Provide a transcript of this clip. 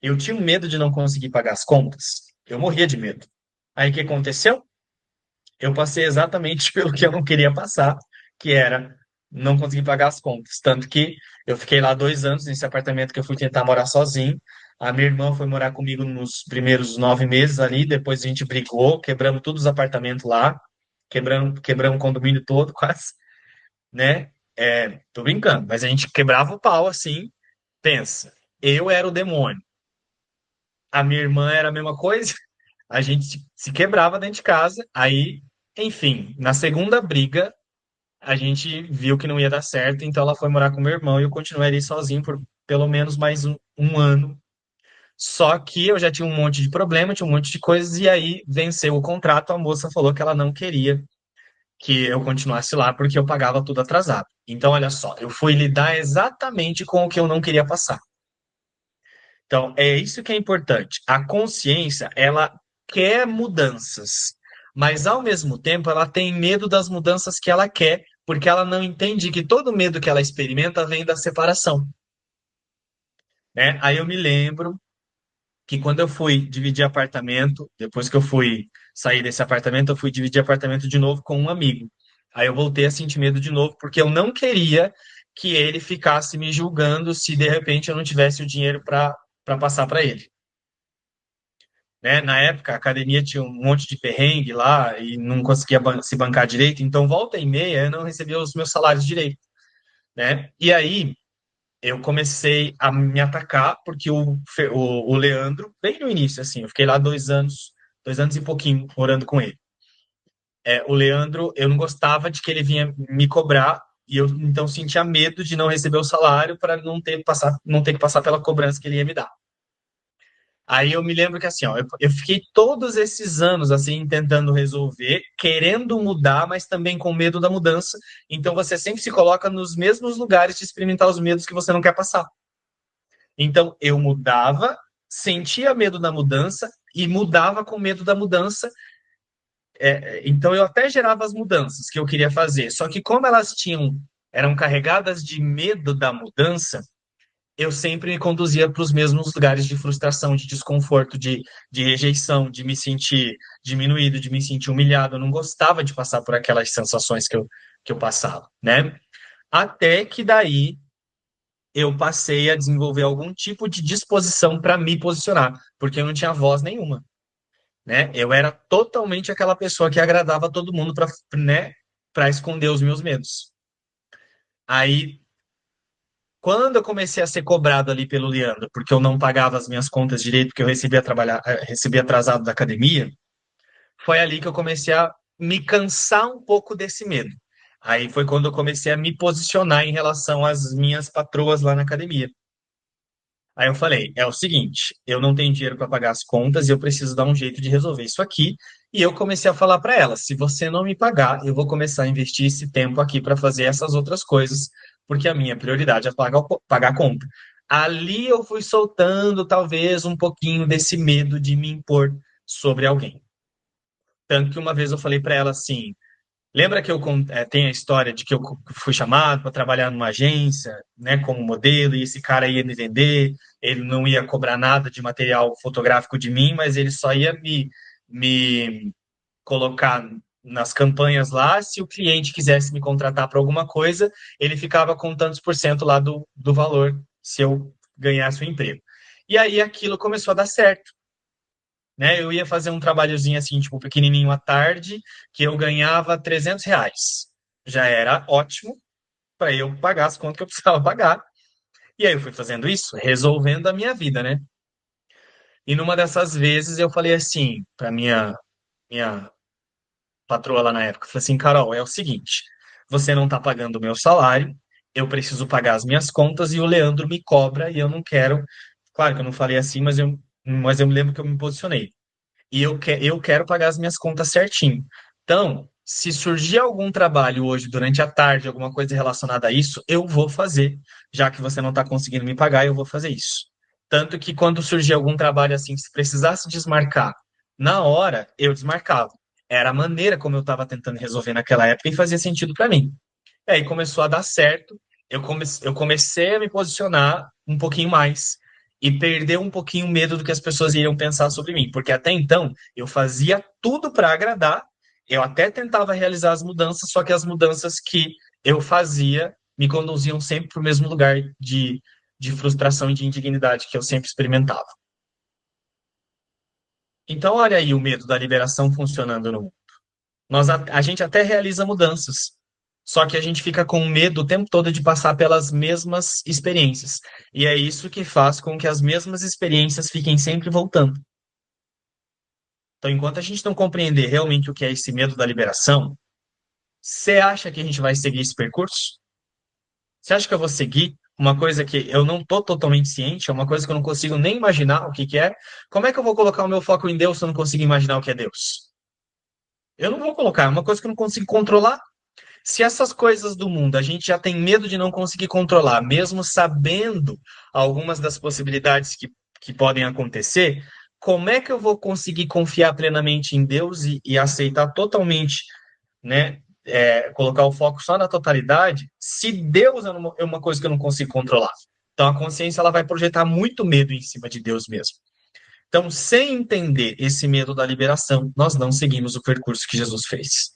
Eu tinha um medo de não conseguir pagar as contas. Eu morria de medo. Aí o que aconteceu? Eu passei exatamente pelo que eu não queria passar, que era não conseguir pagar as contas. Tanto que eu fiquei lá 2 anos nesse apartamento que eu fui tentar morar sozinho. A minha irmã foi morar comigo nos primeiros 9 meses ali, depois a gente brigou, quebramos todos os apartamentos lá, quebramos o condomínio todo, quase, né? Tô brincando, mas a gente quebrava o pau assim, pensa. Eu era o demônio, a minha irmã era a mesma coisa, a gente se quebrava dentro de casa, aí, enfim, na segunda briga, a gente viu que não ia dar certo, então ela foi morar com meu irmão e eu continuei ali sozinho por pelo menos mais um ano. Só que eu já tinha um monte de problema, tinha um monte de coisas, e aí venceu o contrato, a moça falou que ela não queria que eu continuasse lá porque eu pagava tudo atrasado. Então, olha só, eu fui lidar exatamente com o que eu não queria passar. Então, é isso que é importante. A consciência, ela quer mudanças, mas ao mesmo tempo ela tem medo das mudanças que ela quer, porque ela não entende que todo medo que ela experimenta vem da separação, né? Aí eu me lembro que quando eu fui dividir apartamento, depois que eu fui sair desse apartamento, eu fui dividir apartamento de novo com um amigo. Aí eu voltei a sentir medo de novo, porque eu não queria que ele ficasse me julgando se de repente eu não tivesse o dinheiro para passar para ele, né? Na época, a academia tinha um monte de perrengue lá e não conseguia se bancar direito, então volta e meia eu não recebia os meus salários direito, né? E aí eu comecei a me atacar porque o Leandro, bem no início, assim, eu fiquei lá 2 anos e pouquinho morando com ele. O Leandro, eu não gostava de que ele vinha me cobrar e eu então sentia medo de não receber o salário para não ter que passar pela cobrança que ele ia me dar. Aí eu me lembro que assim, ó, eu fiquei todos esses anos assim tentando resolver, querendo mudar, mas também com medo da mudança. Então você sempre se coloca nos mesmos lugares de experimentar os medos que você não quer passar. Então eu mudava, sentia medo da mudança e mudava com medo da mudança. Então eu até gerava as mudanças que eu queria fazer. Só que como eram carregadas de medo da mudança, eu sempre me conduzia para os mesmos lugares de frustração, de desconforto, de rejeição, de me sentir diminuído, de me sentir humilhado. Eu não gostava de passar por aquelas sensações que eu passava, né? Até que daí eu passei a desenvolver algum tipo de disposição para me posicionar, porque eu não tinha voz nenhuma, né? Eu era totalmente aquela pessoa que agradava todo mundo para, né, para esconder os meus medos. Aí, quando eu comecei a ser cobrado ali pelo Leandro, porque eu não pagava as minhas contas direito, porque eu recebia atrasado da academia, foi ali que eu comecei a me cansar um pouco desse medo. Aí foi quando eu comecei a me posicionar em relação às minhas patroas lá na academia. Aí eu falei, é o seguinte, eu não tenho dinheiro para pagar as contas e eu preciso dar um jeito de resolver isso aqui. E eu comecei a falar para ela, se você não me pagar, eu vou começar a investir esse tempo aqui para fazer essas outras coisas, porque a minha prioridade é pagar a conta. Ali eu fui soltando talvez um pouquinho desse medo de me impor sobre alguém. Tanto que uma vez eu falei para ela assim, lembra que tem a história de que eu fui chamado para trabalhar numa agência, né, como modelo, e esse cara ia me vender, ele não ia cobrar nada de material fotográfico de mim, mas ele só ia me colocar nas campanhas lá. Se o cliente quisesse me contratar para alguma coisa, ele ficava com tantos por cento lá do valor se eu ganhasse o emprego. E aí aquilo começou a dar certo, né? Eu ia fazer um trabalhozinho assim, tipo, pequenininho à tarde, que eu ganhava R$ 300. Já era ótimo para eu pagar as contas que eu precisava pagar. E aí eu fui fazendo isso, resolvendo a minha vida, né? E numa dessas vezes eu falei assim para minha patroa lá na época, eu falei assim, Carol, é o seguinte, você não tá pagando o meu salário, eu preciso pagar as minhas contas e o Leandro me cobra e eu não quero. Claro que eu não falei assim, mas eu me lembro que eu me posicionei. E eu quero pagar as minhas contas certinho. Então, se surgir algum trabalho hoje, durante a tarde, alguma coisa relacionada a isso, eu vou fazer. Já que você não está conseguindo me pagar, eu vou fazer isso. Tanto que quando surgir algum trabalho assim, se precisasse desmarcar, na hora eu desmarcava. Era a maneira como eu estava tentando resolver naquela época e fazia sentido para mim. E aí começou a dar certo, eu comecei a me posicionar um pouquinho mais. e perder um pouquinho o medo do que as pessoas iriam pensar sobre mim, porque até então eu fazia tudo para agradar, eu até tentava realizar as mudanças, só que as mudanças que eu fazia me conduziam sempre para o mesmo lugar de frustração e de indignidade que eu sempre experimentava. Então, olha aí o medo da liberação funcionando no mundo. A gente até realiza mudanças, só que a gente fica com medo o tempo todo de passar pelas mesmas experiências. E é isso que faz com que as mesmas experiências fiquem sempre voltando. Então, enquanto a gente não compreender realmente o que é esse medo da liberação, você acha que a gente vai seguir esse percurso? Você acha que eu vou seguir uma coisa que eu não estou totalmente ciente, é uma coisa que eu não consigo nem imaginar o que que é? Como é que eu vou colocar o meu foco em Deus se eu não consigo imaginar o que é Deus? Eu não vou colocar, é uma coisa que eu não consigo controlar. Se essas coisas do mundo a gente já tem medo de não conseguir controlar, mesmo sabendo algumas das possibilidades que podem acontecer, como é que eu vou conseguir confiar plenamente em Deus e aceitar totalmente, né, colocar o foco só na totalidade, se Deus é uma coisa que eu não consigo controlar? Então a consciência ela vai projetar muito medo em cima de Deus mesmo. Então, sem entender esse medo da liberação, nós não seguimos o percurso que Jesus fez.